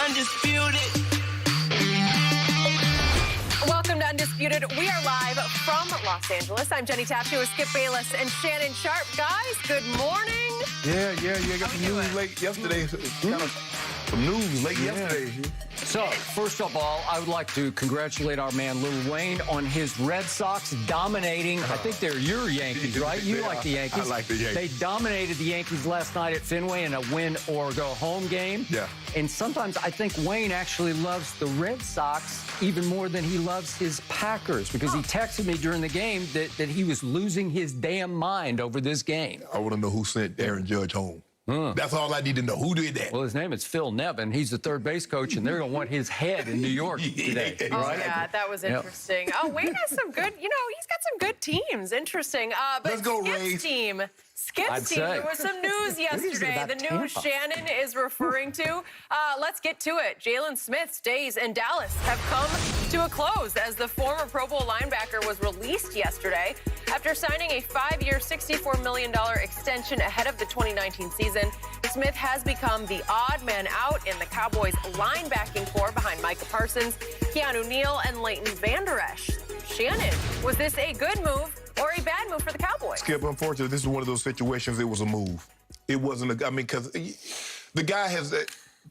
Undisputed. Welcome to Undisputed. We are live from Los Angeles. I'm Jenny Tapio with Skip Bayless and Shannon Sharp. Guys, good morning. Yeah. Got some news late yesterday. Kind of some news late yesterday. So, first of all, I would like to congratulate our man Lil Wayne on his Red Sox dominating. I think they're your Yankees, right? You like the Yankees. I like the Yankees. They dominated the Yankees last night at Fenway in a win-or-go-home game. Yeah. And sometimes I think Wayne actually loves the Red Sox even more than he loves his Packers, because he texted me during the game that he was losing his damn mind over this game. I want to know who sent Aaron Judge home. That's all I need to know. Who did that? Well, his name is Phil Nevin. He's the third base coach, and they're going to want his head in New York today. Oh, right? yeah, that was interesting. Oh, Wayne has some good, he's got some good teams. Interesting. But Let's go, Skip's Rays. team. Skip's team. There was some news yesterday. about The news Tampa. Shannon is referring to. Let's get to it. Jaylon Smith's days in Dallas have come to a close as the former Pro Bowl linebacker was released yesterday after signing a 5-year, $64 million extension ahead of the 2019 season. Smith has become the odd man out in the Cowboys' linebacking core behind Micah Parsons, Keanu Neal, and Leighton Vander Esch. Shannon, was this a good move or a bad move for the Cowboys? Skip, unfortunately, this is one of those situations. It was a move. It wasn't because the guy has.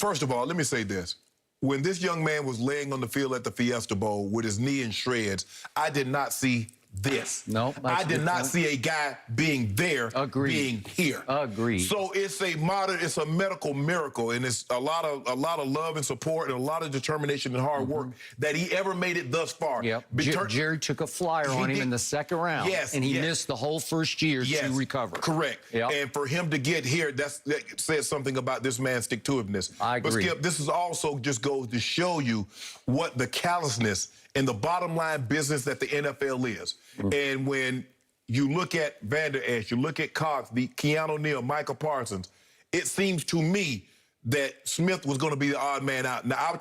First of all, let me say this. When this young man was laying on the field at the Fiesta Bowl with his knee in shreds, I did not see this. No, I did not see a guy being there, Agreed. being here. Agreed. So it's a medical miracle, and it's a lot of love and support and a lot of determination and hard work that he ever made it thus far. Yep. Jerry took a flyer on him in the second round. Yes, and he missed the whole first year to recover. Correct. Yep. And for him to get here, that says something about this man's stick-to-itiveness. I agree. But Skip, this is also just goes to show you what the callousness and the bottom line business that the NFL is. And when you look at Vander Esch, you look at Cox, Keanu Neal, Michael Parsons, it seems to me that Smith was going to be the odd man out. Now, I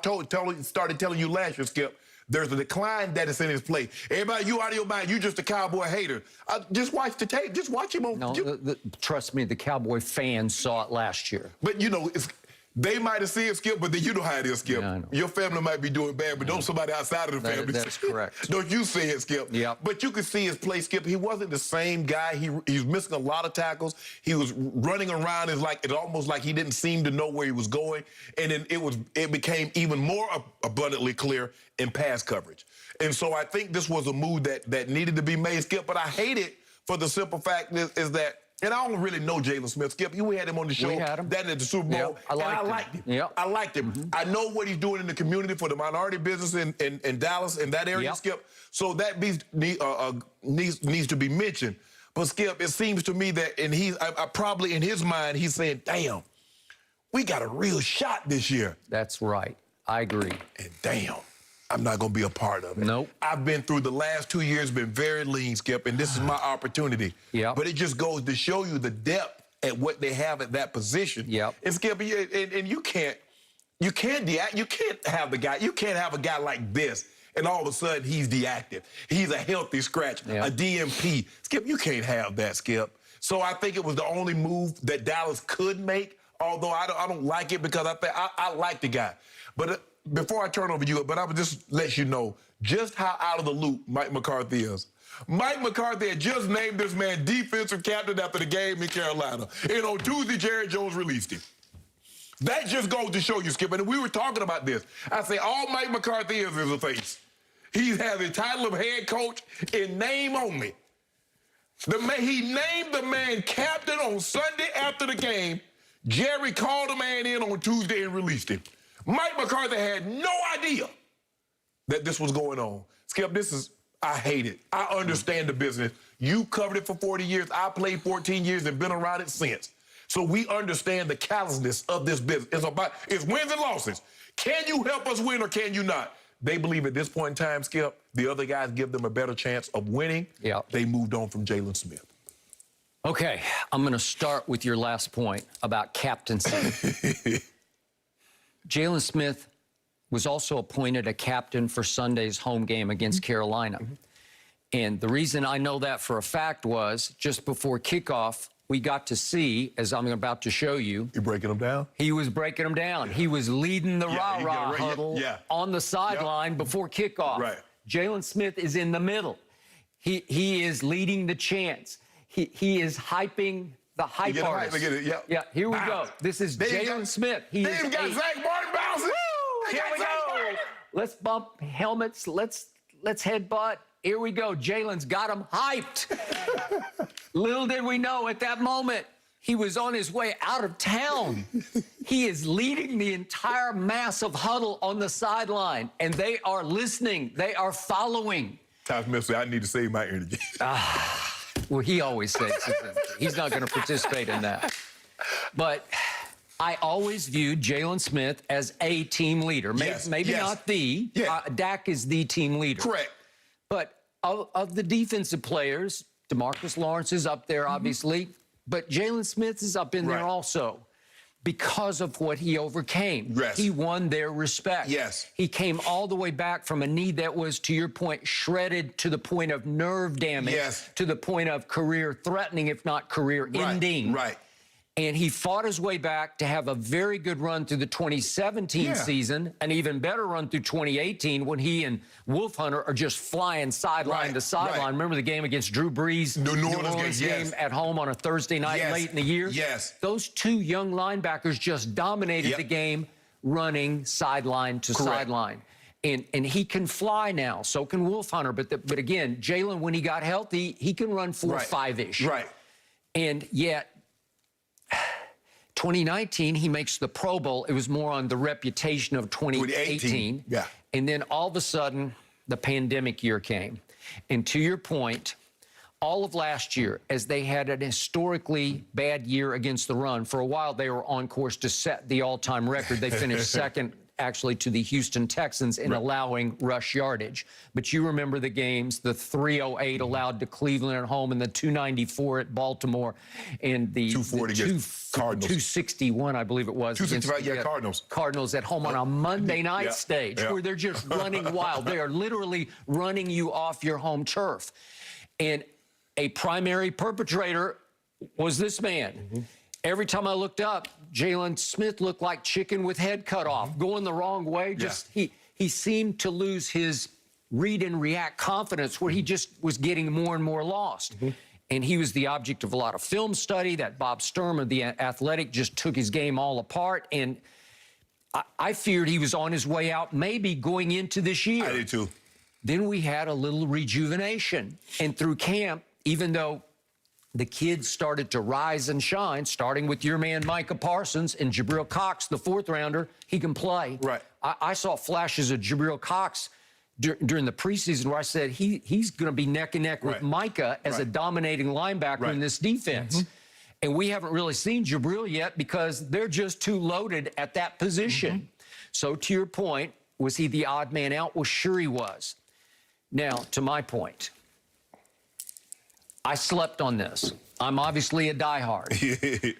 started telling you last year, Skip, there's a decline that is in his play. Everybody, you out of your mind. You just a Cowboy hater. Just watch the tape. Just watch him on. No, trust me, the Cowboy fans saw it last year. But, they might have seen it, Skip, but then you know how it is, Skip. Yeah, I know. Your family might be doing bad, but don't somebody outside of the family. That's correct. Don't you see it, Skip? Yeah. But you could see his play, Skip. He wasn't the same guy. He was missing a lot of tackles. He was running around. It's almost like he didn't seem to know where he was going. And then it became even more abundantly clear in pass coverage. And so I think this was a move that needed to be made, Skip. But I hate it for the simple fact is that. And I don't really know Jaylon Smith. Skip, we had him on the show. We had him. That at the Super Bowl. Yep, I liked him. Yep. I liked him. I know what he's doing in the community for the minority business in Dallas, in that area, Yep. Skip. So that needs to be mentioned. But, Skip, it seems to me that, and I probably in his mind, he's saying, damn, we got a real shot this year. That's right. I agree. And damn, I'm not going to be a part of it. Nope. I've been through the last 2 years, been very lean, Skip, and this is my opportunity. Yep. But it just goes to show you the depth at what they have at that position. Yep. And Skip, and you can't have a guy like this, and all of a sudden he's deactive. He's a healthy scratch, Yep. a DMP. Skip, you can't have that, Skip. So I think it was the only move that Dallas could make, although I don't like it because I like the guy. But before I turn over you, but I would just let you know just how out of the loop Mike McCarthy is. Mike McCarthy had just named this man defensive captain after the game in Carolina. And on Tuesday, Jerry Jones released him. That just goes to show you, Skip. And we were talking about this. I say all Mike McCarthy is a face. He has the title of head coach in name only. He named the man captain on Sunday after the game. Jerry called the man in on Tuesday and released him. Mike McCarthy had no idea that this was going on. Skip, I hate it. I understand the business. You covered it for 40 years. I played 14 years and been around it since. So we understand the callousness of this business. It's wins and losses. Can you help us win or can you not? They believe at this point in time, Skip, the other guys give them a better chance of winning. Yep. They moved on from Jaylon Smith. Okay, I'm going to start with your last point about captaincy. Jaylon Smith was also appointed a captain for Sunday's home game against Carolina. And the reason I know that for a fact was just before kickoff, we got to see, as I'm about to show you. You breaking them down? He was breaking them down. He was leading the Yeah, rah-rah yeah, huddle yeah. on the sideline before kickoff. Right. Jaylon Smith is in the middle. He is leading the chants. He is hyping the hype Get it right, artists. get it, yeah. Yeah, here we go. Bounce. This is They Jaylon got- Smith. He They is even got a- Zach Martin bouncing. They Here got we Zach go. Martin. Let's bump helmets. Let's headbutt. Here we go. Jalen's got him hyped. Little did we know at that moment, he was on his way out of town. He is leading the entire massive huddle on the sideline, and they are listening. They are following. Ty Smith said, I need to save my energy. Well, he always says he's not going to participate in that. But I always viewed Jaylon Smith as a team leader. Yes, Maybe yes. not the. Yeah. Dak is the team leader. Correct. But of the defensive players, DeMarcus Lawrence is up there, obviously, but Jaylon Smith is up in there Right. also because of what he overcame. Yes. He won their respect. Yes. He came all the way back from a knee that was, to your point, shredded to the point of nerve damage, Yes. to the point of career-threatening, if not career-ending. Right. And he fought his way back to have a very good run through the 2017 Yeah. season, an even better run through 2018 when he and Wolf Hunter are just flying sideline Right, to sideline. right. Remember the game against Drew Brees? The New Orleans game, yes. at home on a Thursday night Yes, late in the year? yes. Those two young linebackers just dominated Yep. the game running sideline to Correct. sideline. And he can fly now. So can Wolf Hunter. But again, Jaylon, when he got healthy, he can run 4.5-ish. Right. And yet, 2019, he makes the Pro Bowl. It was more on the reputation of 2018. Yeah. And then all of a sudden, the pandemic year came. And to your point, all of last year, as they had an historically bad year against the run, for a while they were on course to set the all-time record. They finished second, actually, to the Houston Texans in allowing rush yardage. But you remember the games, the 308 allowed to Cleveland at home and the 294 at Baltimore and the 240 against Cardinals. 261, I believe it was. 265, against the, yeah, Cardinals. Cardinals at home on a Monday night Yeah, stage yeah. where they're just running wild. They are literally running you off your home turf. And a primary perpetrator was this man. Every time I looked up, Jaylon Smith looked like chicken with head cut off, going the wrong way. Just he seemed to lose his read and react confidence where he just was getting more and more lost. And he was the object of a lot of film study. That Bob Sturm of The Athletic just took his game all apart. And I feared he was on his way out, maybe going into this year. I did too. Then we had a little rejuvenation. And through camp, even though the kids started to rise and shine, starting with your man Micah Parsons and Jabril Cox, the fourth rounder, he can play. Right. I saw flashes of Jabril Cox during the preseason where I said he's going to be neck and neck with Right. Micah as a Right. dominating linebacker Right. in this defense. And we haven't really seen Jabril yet because they're just too loaded at that position. So to your point, was he the odd man out? Well, sure he was. Now, to my point, I slept on this. I'm obviously a diehard.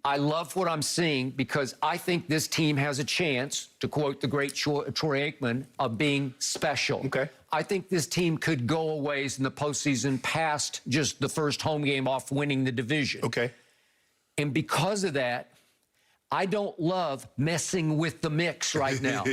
I love what I'm seeing because I think this team has a chance, to quote the great Troy Aikman, of being special. Okay. I think this team could go a ways in the postseason past just the first home game off winning the division. Okay. And because of that, I don't love messing with the mix right now.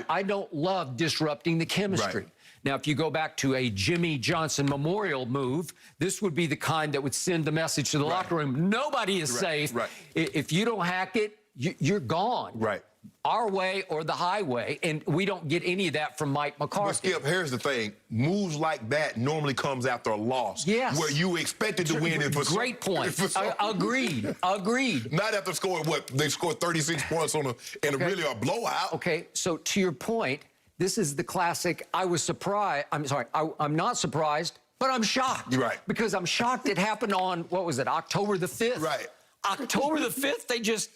I don't love disrupting the chemistry. Right. Now, if you go back to a Jimmy Johnson memorial move, this would be the kind that would send the message to the locker room. Nobody is safe. Right. If you don't hack it, you're gone. Right. Our way or the highway. And we don't get any of that from Mike But McCarthy. Skip, here's the thing. Moves like that normally comes after a loss. Yes. Where you expected to win. Great point. Agreed. Not after scoring, they scored 36 points in a really a blowout. Okay, so to your point, this is the classic, I was surprised, I'm sorry, I'm not surprised, but I'm shocked. You're right. Because I'm shocked it happened on, what was it, October the 5th? Right. October the 5th, they just